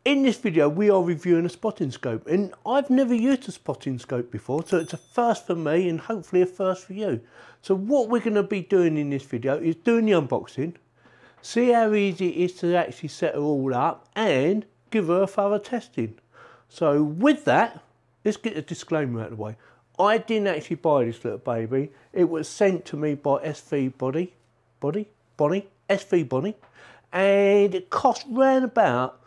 In this video we are reviewing a spotting scope, and I've never used a spotting scope before, so it's a first for me and hopefully a first for you. So what we're going to be doing in this video is doing the unboxing, see how easy it is to actually set her all up and give her a thorough testing. So with that, let's get a disclaimer out of the way. I didn't actually buy this little baby. It was sent to me by SVBONY, SVBONY, and it cost round about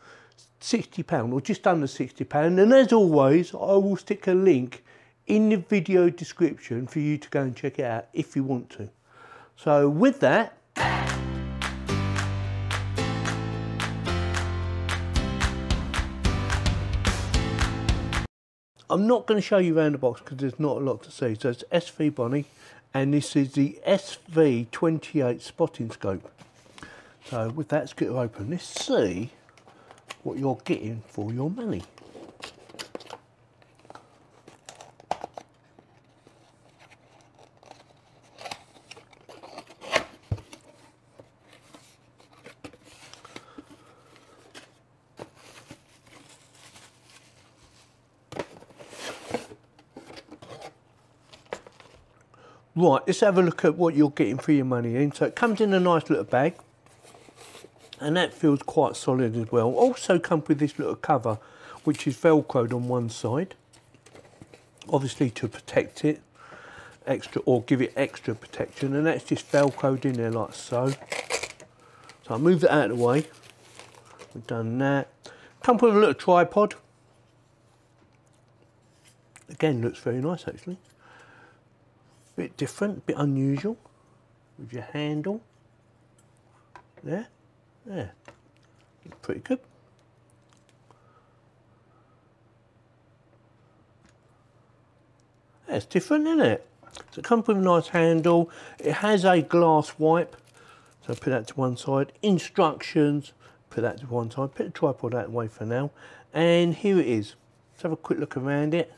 £60 or just under £60, and as always I will stick a link in the video description for you to go and check it out if you want to. So with that, I'm not going to show you around the box because there's not a lot to see. So it's SVBONY, and this is the SV28 spotting scope. So with that, let's get it open. Let's see what you're getting for your money. Right, let's have a look at what you're getting for your money in. So it comes in a nice little bag, and that feels quite solid as well. Also comes with this little cover, which is velcroed on one side, obviously to protect it extra, or give it extra protection, and that's just velcroed in there like so. So I'll move that out of the way. We've done that. Comes with a little tripod. Again, looks very nice actually. Bit different, bit unusual, with your handle there. Yeah, pretty good. That's different, isn't it? So it comes with a nice handle. It has a glass wipe, so put that to one side. Instructions, put that to one side. Put the tripod out of the way for now. And here it is. Let's have a quick look around it.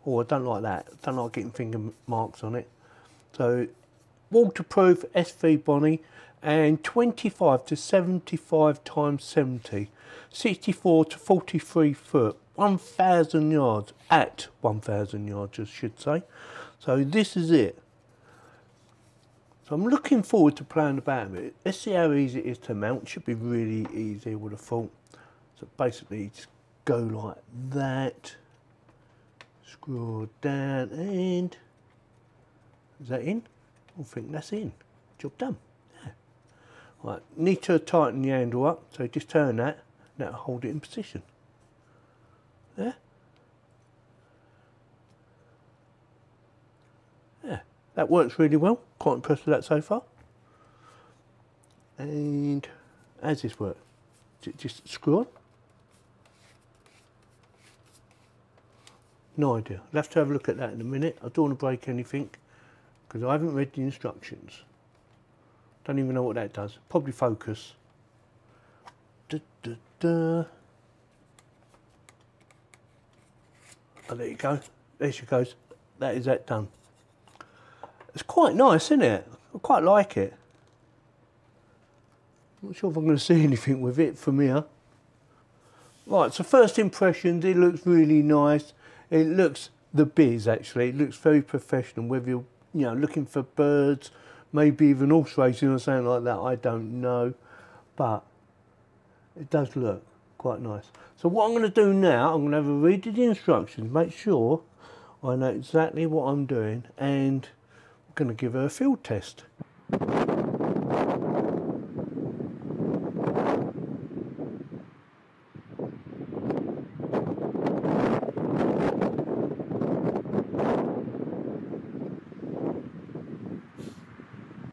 Oh, I don't like that. I don't like getting finger marks on it. So waterproof SVBONY, and 25 to 75 times 70, 64 to 43 foot, 1,000 yards, at 1,000 yards I should say. So this is it. So I'm looking forward to playing about with it. Let's see how easy it is to mount. It should be really easy, I would have thought. So basically just go like that, screw down, and is that in? I think that's in. Job done. Yeah. Right, need to tighten the handle up, so just turn that, that'll hold it in position. There. Yeah, that works really well. Quite impressed with that so far. And how does this work? Just screw on? No idea. I'll have to have a look at that in a minute. I don't want to break anything, because I haven't read the instructions. Don't even know what that does. Probably focus. Da, da, da. Oh, there you go. There she goes. That is that done. It's quite nice, isn't it? I quite like it. Not sure if I'm going to see anything with it from here. Right, so first impressions, it looks really nice. It looks the biz actually. It looks very professional, whether you're looking for birds, maybe even horse racing or something like that, I don't know, but it does look quite nice. So what I'm going to do now, I'm going to have a read of the instructions, make sure I know exactly what I'm doing, and I'm going to give her a field test.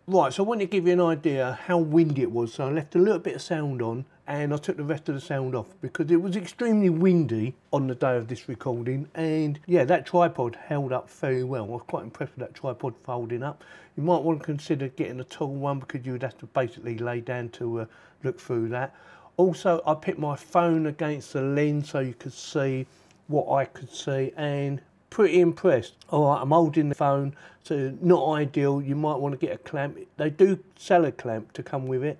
Right, so I want to give you an idea how windy it was. So I left a little bit of sound on, and I took the rest of the sound off because it was extremely windy on the day of this recording. And yeah, that tripod held up very well. I was quite impressed with that tripod folding up. You might want to consider getting a tall one, because you would have to basically lay down to look through that. Also, I put my phone against the lens so you could see what I could see, and pretty impressed. All right, I'm holding the phone, so not ideal. You might want to get a clamp. They do sell a clamp to come with it,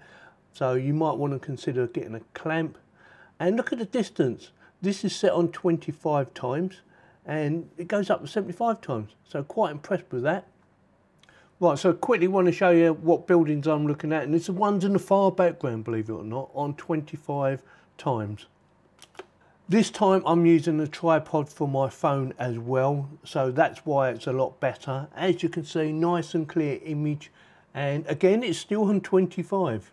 so you might want to consider getting a clamp. And look at the distance. This is set on 25 times and it goes up to 75 times. So quite impressed with that. Right, so quickly want to show you what buildings I'm looking at, and it's the ones in the far background, believe it or not, on 25 times. This time I'm using a tripod for my phone as well, so that's why it's a lot better. As you can see, nice and clear image, and again it's still on 25.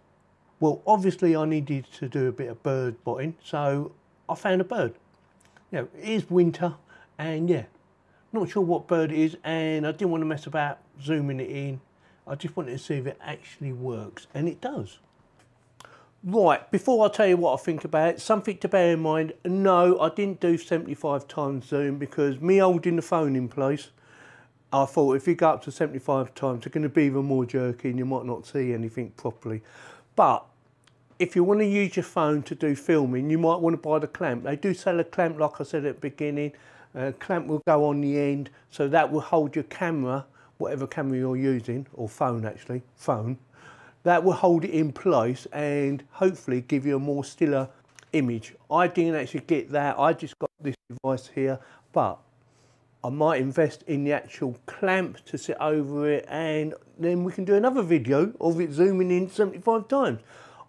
Well, obviously I needed to do a bit of bird spotting, so I found a bird. You know, it is winter, and yeah, not sure what bird it is, and I didn't want to mess about zooming it in. I just wanted to see if it actually works, and it does. Right, before I tell you what I think about it, something to bear in mind. No, I didn't do 75 times zoom because me holding the phone in place, I thought if you go up to 75 times, it's going to be even more jerky and you might not see anything properly. But if you want to use your phone to do filming, you might want to buy the clamp. They do sell a clamp, like I said at the beginning. Clamp will go on the end, so that will hold your camera, whatever camera you're using, or phone actually, phone. That will hold it in place and hopefully give you a more stiller image. I didn't actually get that, I just got this device here, but I might invest in the actual clamp to sit over it, and then we can do another video of it zooming in 75 times.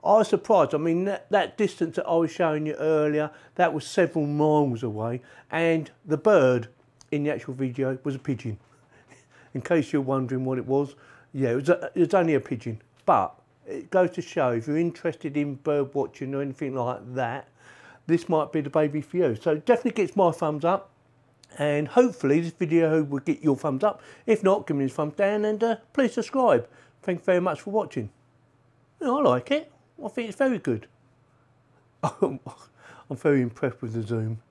I was surprised. I mean, that distance that I was showing you earlier, that was several miles away, and the bird in the actual video was a pigeon. In case you're wondering what it was, yeah, it was only a pigeon. But it goes to show, if you're interested in bird watching or anything like that, this might be the baby for you. So it definitely gets my thumbs up, and hopefully this video will get your thumbs up. If not, give me a thumbs down, and please subscribe. Thank you very much for watching. I like it. I think it's very good. I'm very impressed with the zoom.